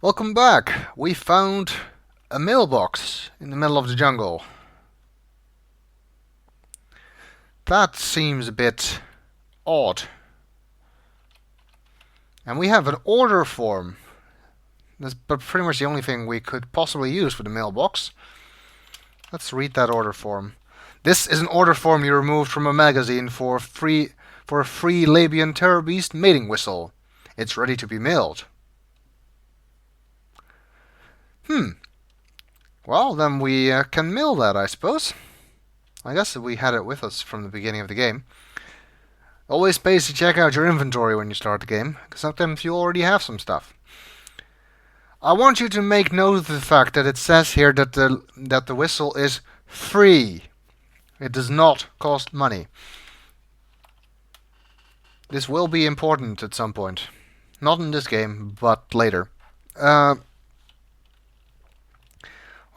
Welcome back. We found a mailbox in the middle of the jungle. That seems a bit odd. And we have an order form. That's pretty much the only thing we could possibly use for the mailbox. Let's read that order form. This is an order form you removed from a magazine for a free Labian terror beast mating whistle. It's ready to be mailed. Well, then we can mail that, I suppose. I guess we had it with us from the beginning of the game. Always pays to check out your inventory when you start the game, because sometimes you already have some stuff. I want you to make note of the fact that it says here that the whistle is free. It does not cost money. This will be important at some point. Not in this game, but later.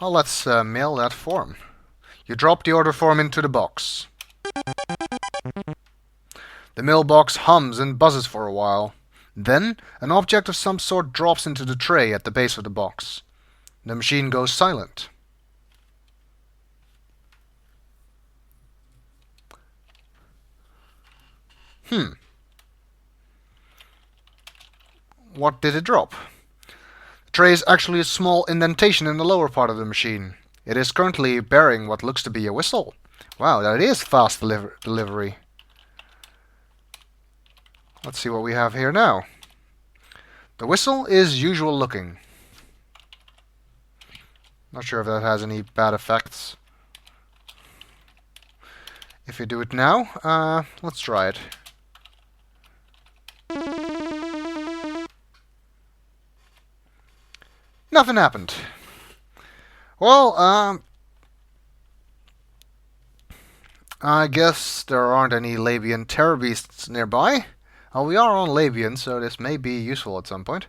Well, let's mail that form. You drop the order form into the box. The mailbox hums and buzzes for a while. Then, an object of some sort drops into the tray at the base of the box. The machine goes silent. What did it drop? The tray is actually a small indentation in the lower part of the machine. It is currently bearing what looks to be a whistle. Wow, that is fast delivery. Let's see what we have here now. The whistle is usual looking. Not sure if that has any bad effects. If we do it now, let's try it. Nothing happened. Well, I guess there aren't any Labian terror beasts nearby. Well, we are on Labian, so this may be useful at some point.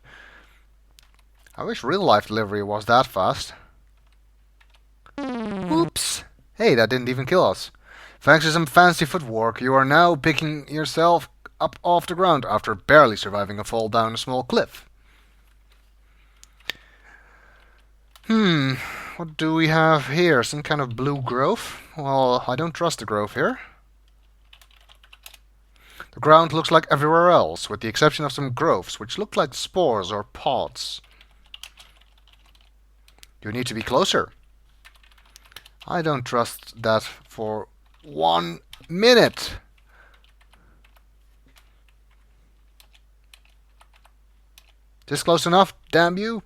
I wish real-life delivery was that fast. Oops! Hey, that didn't even kill us. Thanks to some fancy footwork, you are now picking yourself up off the ground after barely surviving a fall down a small cliff. What do we have here? Some kind of blue growth? Well, I don't trust the growth here. The ground looks like everywhere else, with the exception of some growths, which look like spores or pods. You need to be closer. I don't trust that for 1 minute. Just close enough, damn you.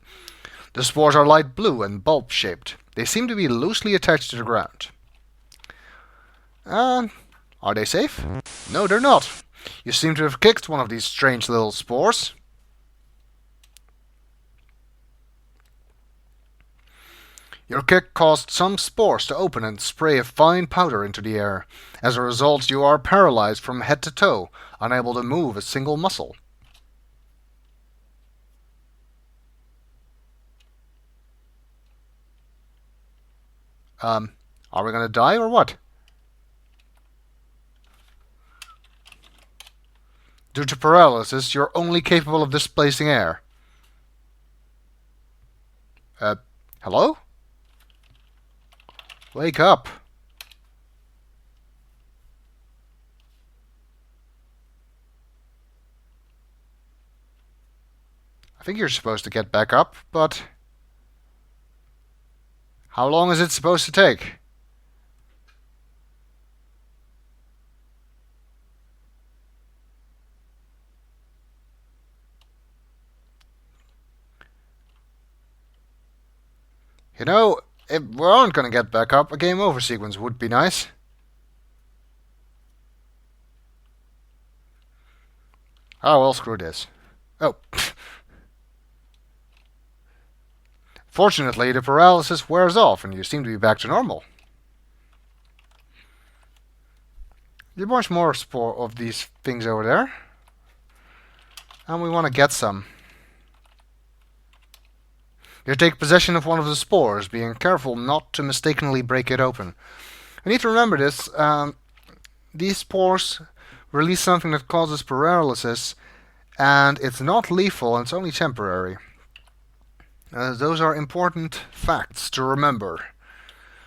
The spores are light blue and bulb-shaped. They seem to be loosely attached to the ground. Are they safe? No, they're not. You seem to have kicked one of these strange little spores. Your kick caused some spores to open and spray a fine powder into the air. As a result, you are paralyzed from head to toe, unable to move a single muscle. Are we gonna die or what? Due to paralysis, you're only capable of displacing air. Hello? Wake up. I think you're supposed to get back up, but how long is it supposed to take? You know, if we aren't going to get back up, a game over sequence would be nice. Oh, well, screw this. Oh. Fortunately, the paralysis wears off and you seem to be back to normal. There's much more spore of these things over there. And we want to get some. You take possession of one of the spores, being careful not to mistakenly break it open. You need to remember this. These spores release something that causes paralysis, and it's not lethal, and it's only temporary. Those are important facts to remember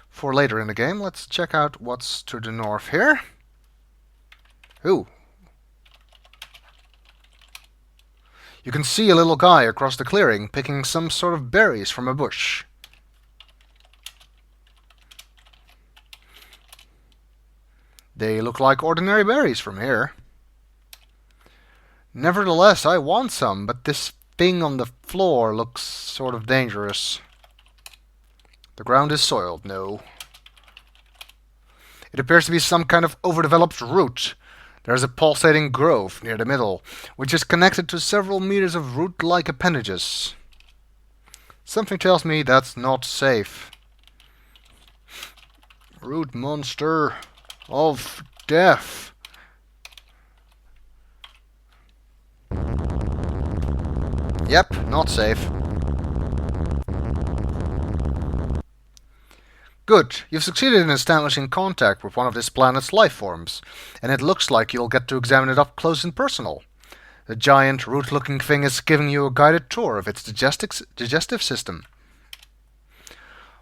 for later in the game. Let's check out what's to the north here. Ooh. You can see a little guy across the clearing picking some sort of berries from a bush. They look like ordinary berries from here. Nevertheless, I want some, but this thing on the floor looks sort of dangerous. The ground is soiled, no. It appears to be some kind of overdeveloped root. There's a pulsating growth near the middle, which is connected to several meters of root-like appendages. Something tells me that's not safe. Root monster of death. Yep, not safe. Good, you've succeeded in establishing contact with one of this planet's life forms, and it looks like you'll get to examine it up close and personal. The giant, root-looking thing is giving you a guided tour of its digestive system.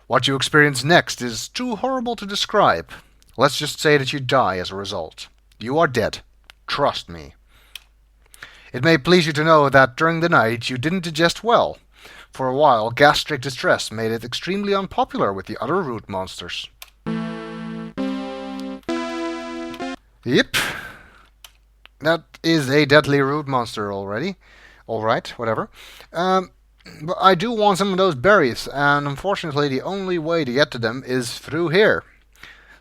What you experience next is too horrible to describe. Let's just say that you die as a result. You are dead. Trust me. It may please you to know that during the night you didn't digest well. For a while, gastric distress made it extremely unpopular with the other root monsters. Yep. That is a deadly root monster already. Alright, whatever. But I do want some of those berries, and unfortunately the only way to get to them is through here.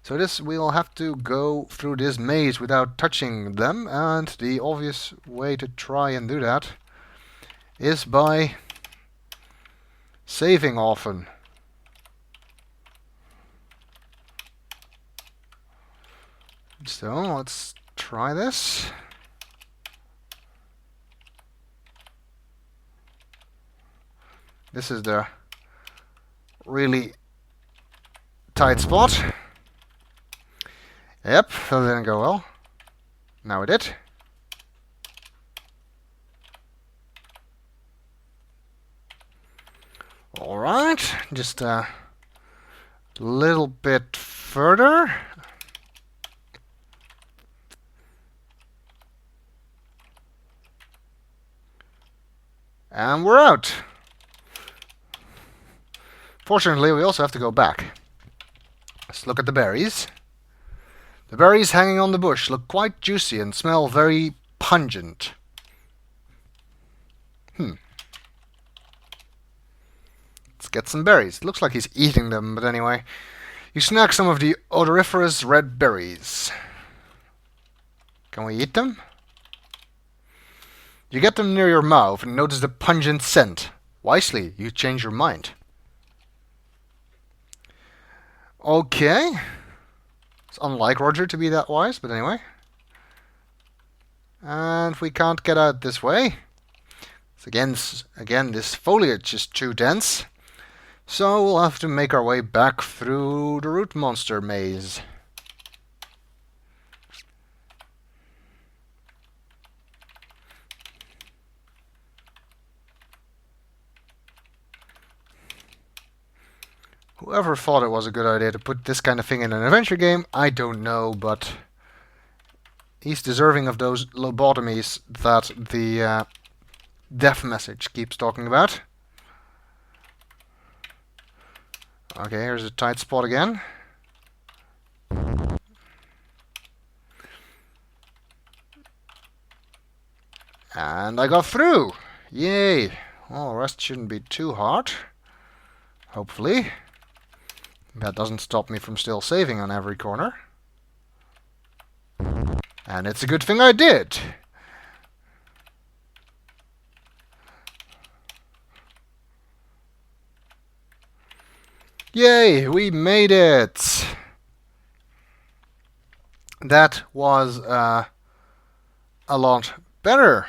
So we'll have to go through this maze without touching them, and the obvious way to try and do that is by saving often. So let's try this. This is the really tight spot. Yep, that didn't go well. Now it did. Alright, just a little bit further. And we're out. Fortunately, we also have to go back. Let's look at the berries. The berries hanging on the bush look quite juicy and smell very pungent. Let's get some berries. It looks like he's eating them, but anyway. You snack some of the odoriferous red berries. Can we eat them? You get them near your mouth and notice the pungent scent. Wisely, you change your mind. Okay. It's unlike Roger to be that wise, but anyway. And we can't get out this way. So again, this foliage is too dense. So we'll have to make our way back through the root monster maze. Whoever thought it was a good idea to put this kind of thing in an adventure game, I don't know, but he's deserving of those lobotomies that the death message keeps talking about. Okay, here's a tight spot again. And I got through! Yay! Well, the rest shouldn't be too hard. Hopefully. That doesn't stop me from still saving on every corner. And it's a good thing I did! Yay! We made it! That was a lot better.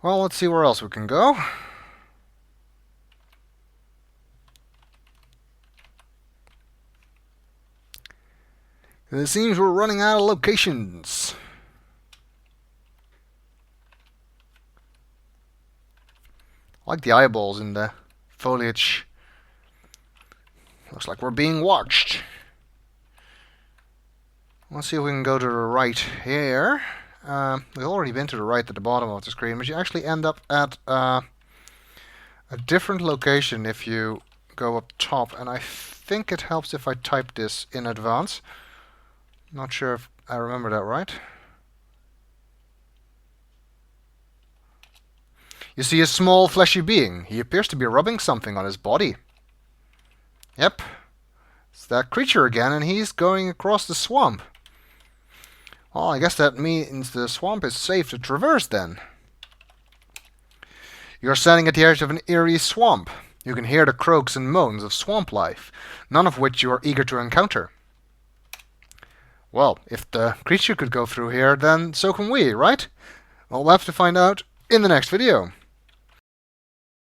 Well, let's see where else we can go. It seems we're running out of locations. I like the eyeballs in the foliage. Looks like we're being watched. Let's see if we can go to the right here. We've already been to the right at the bottom of the screen, but you actually end up at a different location if you go up top, and I think it helps if I type this in advance. Not sure if I remember that right. You see a small fleshy being. He appears to be rubbing something on his body. Yep, it's that creature again, and he's going across the swamp. Well, I guess that means the swamp is safe to traverse then. You're standing at the edge of an eerie swamp. You can hear the croaks and moans of swamp life, none of which you are eager to encounter. Well, if the creature could go through here, then so can we, right? Well, we'll have to find out in the next video.